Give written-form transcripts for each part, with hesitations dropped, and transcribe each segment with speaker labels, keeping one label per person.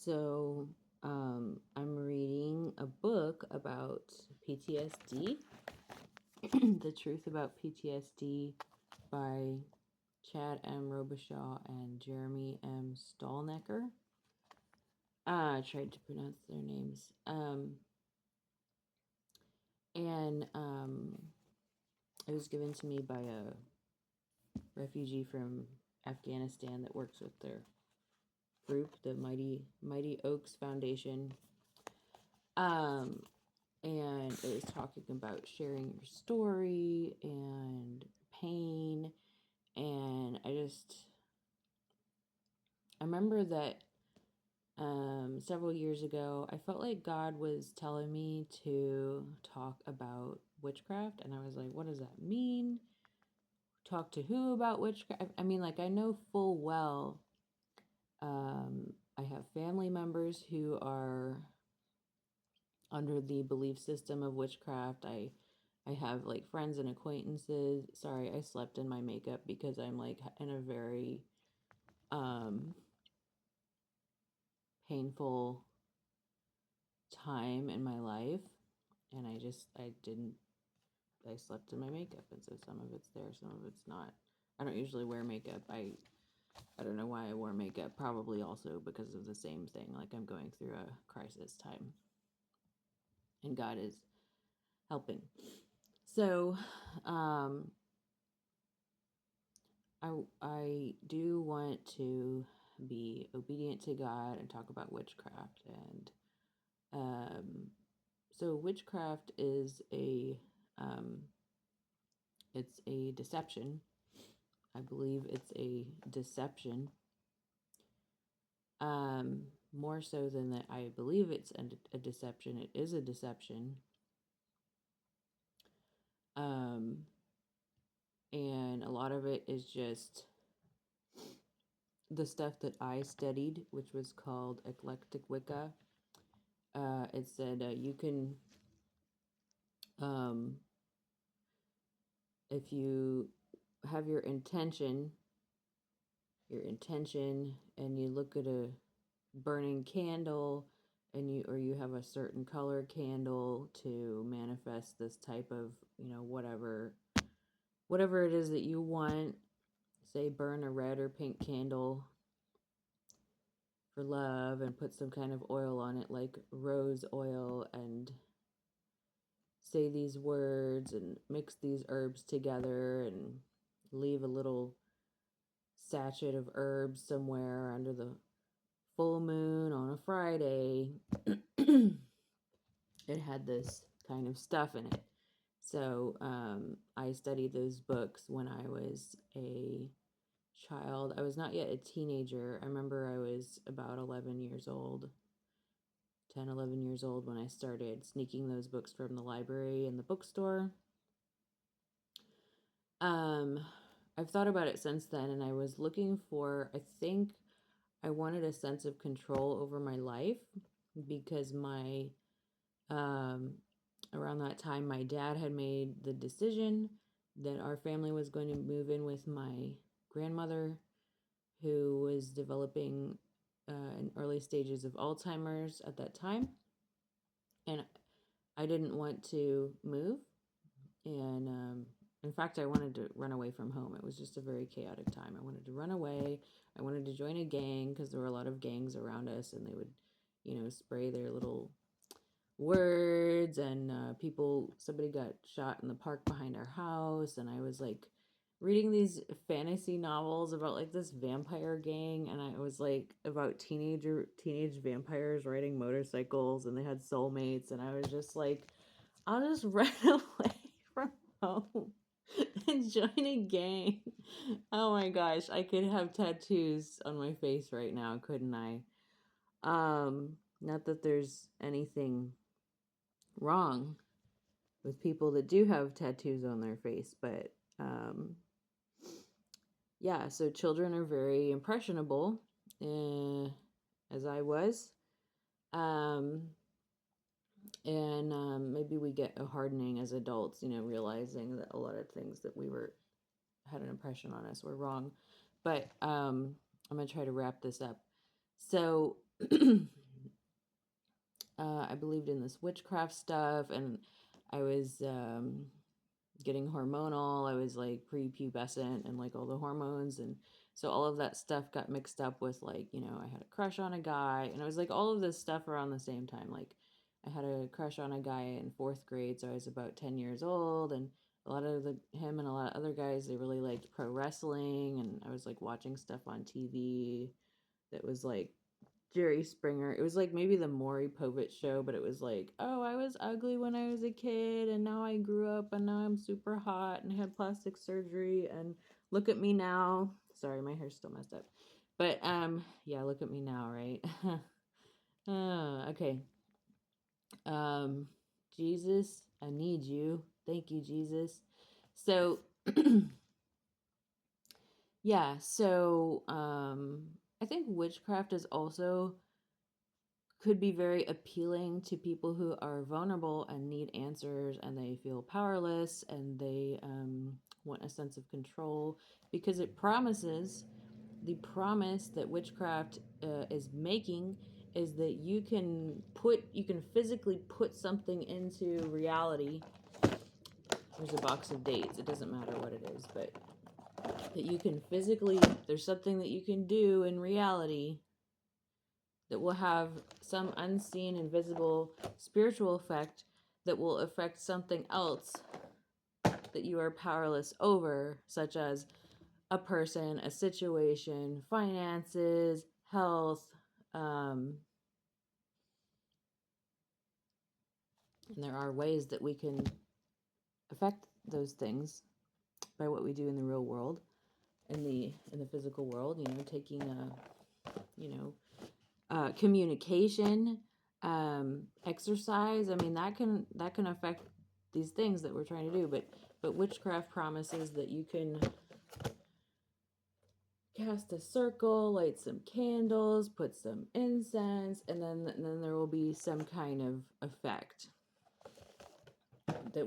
Speaker 1: So, I'm reading a book about PTSD, The Truth About PTSD by Chad M. Robichaud and Jeremy M. Stallnecker. I tried to pronounce their names. And it was given to me by a refugee from Afghanistan that works with their group, the Mighty Oaks Foundation. And it was talking about sharing your story and pain. And I remember that several years ago, I felt like God was telling me to talk about witchcraft. And I was like, what does that mean? Talk to who about witchcraft? I mean, like, I know full well, I have family members who are under the belief system of witchcraft. I have like friends and acquaintances. Sorry, I slept in my makeup because I'm like in a very painful time in my life, and I slept in my makeup, and so some of it's there, some of it's not. I don't usually wear makeup. I don't know why I wore makeup, probably also because of the same thing, like I'm going through a crisis time and God is helping. So, I do want to be obedient to God and talk about witchcraft. And so witchcraft is it's a deception. I believe it's a deception. More so than that, I believe it's a deception. It is a deception. And a lot of it is just the stuff that I studied, which was called eclectic Wicca. It said you can, if you have your intention, and you look at a burning candle, and you have a certain color candle to manifest this type of, whatever it is that you want. Say burn a red or pink candle for love and put some kind of oil on it, like rose oil, and say these words and mix these herbs together and leave a little sachet of herbs somewhere under the full moon on a Friday. It had this kind of stuff in it. So I studied those books when I was a child. I was not yet a teenager. I remember I was about 11 years old, 10, 11 years old when I started sneaking those books from the library and the bookstore. I've thought about it since then, and I was looking for, I think I wanted a sense of control over my life because around that time, my dad had made the decision that our family was going to move in with my grandmother, who was developing in early stages of Alzheimer's at that time. And I didn't want to move. And in fact, I wanted to run away from home. It was just a very chaotic time. I wanted to run away. I wanted to join a gang because there were a lot of gangs around us, and they would, spray their little words, and somebody got shot in the park behind our house, and I was like reading these fantasy novels about like this vampire gang, and I was like about teenage vampires riding motorcycles, and they had soulmates, and I was just like, I'll just run away from home and join a gang. Oh my gosh, I could have tattoos on my face right now, couldn't I? Not that there's anything wrong with people that do have tattoos on their face, but yeah, so children are very impressionable, as I was. And maybe we get a hardening as adults, realizing that a lot of things that had an impression on us were wrong. But I'm going to try to wrap this up. So I believed in this witchcraft stuff, and I was getting hormonal. I was like prepubescent and like all the hormones, and so all of that stuff got mixed up with like, I had a crush on a guy, and it was like all of this stuff around the same time. Like I had a crush on a guy in 4th grade, so I was about 10 years old, and a lot of him and a lot of other guys, they really liked pro wrestling, and I was like watching stuff on TV that was like Jerry Springer. It was like maybe the Maury Povich show, but it was like, oh, I was ugly when I was a kid, and now I grew up, and now I'm super hot, and had plastic surgery, and look at me now. Sorry, my hair's still messed up. But yeah, look at me now, right? Okay. Um, Jesus, I need you. Thank you, Jesus. So, yeah, so I think witchcraft is also could be very appealing to people who are vulnerable and need answers, and they feel powerless, and they want a sense of control, because it promises the promise that witchcraft is making is that you can physically put something into reality. There's a box of dates, it doesn't matter what it is, but that you can physically, there's something that you can do in reality that will have some unseen, invisible spiritual effect that will affect something else that you are powerless over, such as a person, a situation, finances, health. And there are ways that we can affect those things by what we do in the real world, in the physical world. Taking communication, exercise. I mean, that can affect these things that we're trying to do. But witchcraft promises that you can cast a circle, light some candles, put some incense, and then there will be some kind of effect that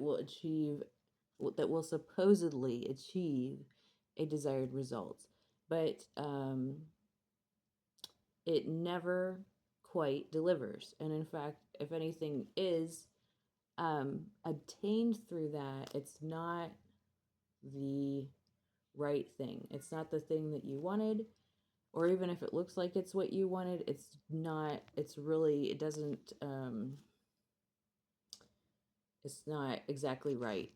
Speaker 1: will supposedly achieve a desired result. But it never quite delivers. And in fact, if anything is obtained through that, it's not the right thing. It's not the thing that you wanted, or even if it looks like it's what you wanted, it's not. It doesn't. It's not exactly right.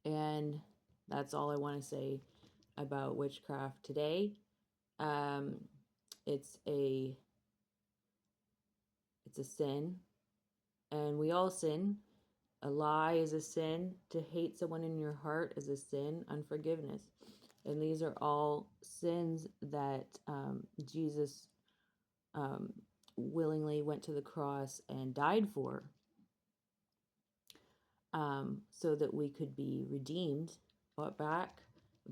Speaker 1: And that's all I want to say about witchcraft today. Um, it's a sin, and we all sin. A lie is a sin. To hate someone in your heart is a sin. Unforgiveness. And these are all sins that Jesus willingly went to the cross and died for, so that we could be redeemed, bought back,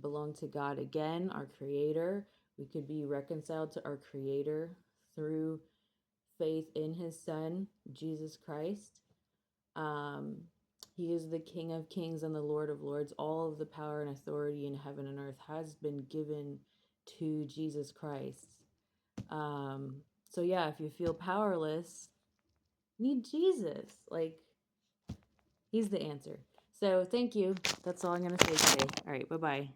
Speaker 1: belong to God again, our Creator. We could be reconciled to our Creator through faith in His Son, Jesus Christ. He is the King of Kings and the Lord of Lords. All of the power and authority in heaven and earth has been given to Jesus Christ. So yeah, if you feel powerless, need Jesus. Like, He's the answer. So thank you. That's all I'm going to say today. All right, bye-bye.